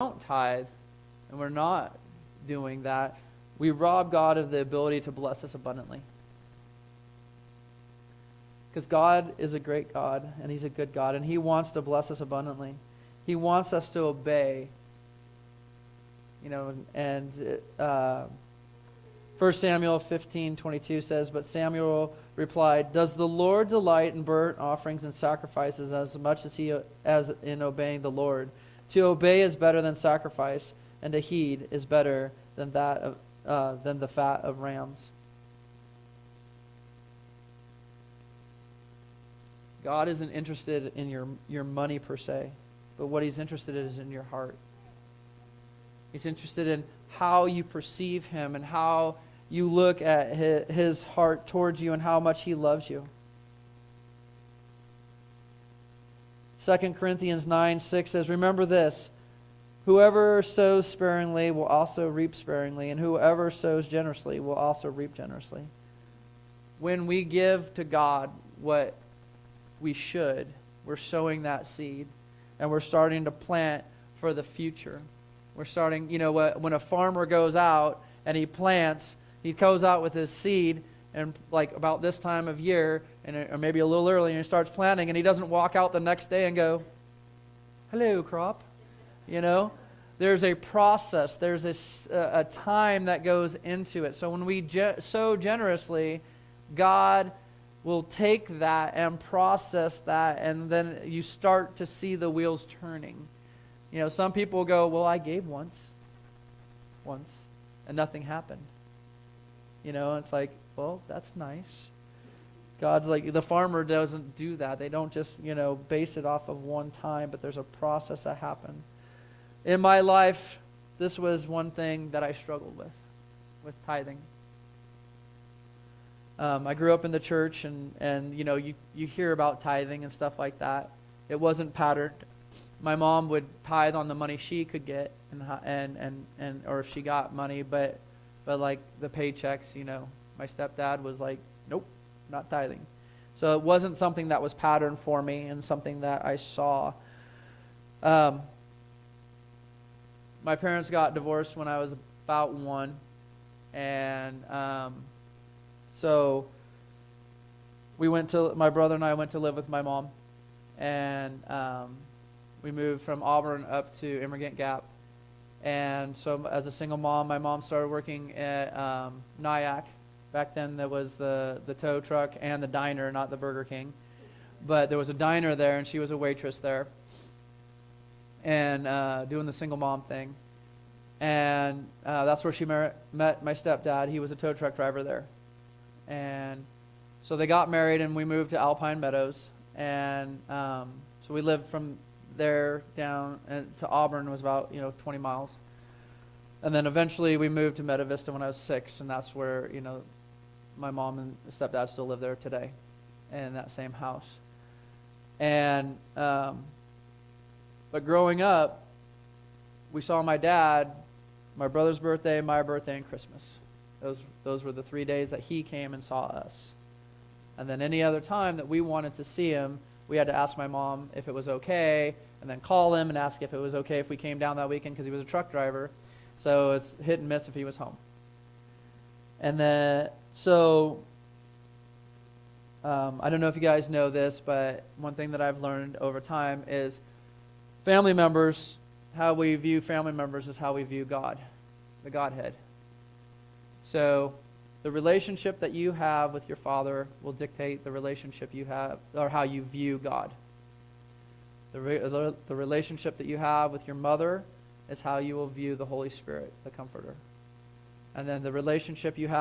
don't tithe and we're not doing that, we rob God of the ability to bless us abundantly. Because God is a great God, and He's a good God, and He wants to bless us abundantly. He wants us to obey. And 1 Samuel 15:22 says, "But Samuel replied, 'Does the Lord delight in burnt offerings and sacrifices as much as in obeying the Lord? To obey is better than sacrifice, and to heed is better than the fat of rams.'" God isn't interested in your money per se, but what He's interested in is in your heart. He's interested in how you perceive Him and how you look at His heart towards you and how much He loves you. 2 Corinthians 9:6 says, "Remember this, whoever sows sparingly will also reap sparingly, and whoever sows generously will also reap generously." When we give to God what we should, we're sowing that seed, and we're starting to plant for the future. We're starting, when a farmer goes out and he plants, he goes out with his seed, and like about this time of year, or maybe a little early, and he starts planting, and he doesn't walk out the next day and go, "Hello, crop." There's a process. There's a time that goes into it. So when we sow generously, God will take that and process that, and then you start to see the wheels turning. Some people go, "Well, I gave once, and nothing happened." It's like, well, that's nice. God's like, the farmer doesn't do that. They don't just, base it off of one time, but there's a process that happened. In my life, this was one thing that I struggled with tithing. I grew up in the church, and you hear about tithing and stuff like that. It wasn't patterned. My mom would tithe on the money she could get, and or if she got money, but like the paychecks, my stepdad was like, "Nope, not tithing." So it wasn't something that was patterned for me and something that I saw. My parents got divorced when I was about 1, and so my brother and I went to live with my mom, and we moved from Auburn up to Immigrant Gap. And so as a single mom, my mom started working at Nyack. Back then there was the tow truck and the diner, not the Burger King. But there was a diner there, and she was a waitress there, and doing the single mom thing. And that's where she met my stepdad. He was a tow truck driver there. And so they got married, and we moved to Alpine Meadows. And so we lived from there down to Auburn, was about 20 miles. And then eventually we moved to Meta Vista when I was 6, and that's where my mom and stepdad still live there today, in that same house. And but growing up, we saw my dad, my brother's birthday, my birthday, and Christmas. Those were the 3 days that he came and saw us. And then any other time that we wanted to see him, we had to ask my mom if it was okay, and then call him and ask if it was okay if we came down that weekend, because he was a truck driver. So it's hit and miss if he was home. And then, I don't know if you guys know this, but one thing that I've learned over time is family members, how we view family members is how we view God, the Godhead. So the relationship that you have with your father will dictate the relationship you have, or how you view God. The relationship that you have with your mother is how you will view the Holy Spirit, the Comforter. And then the relationship you have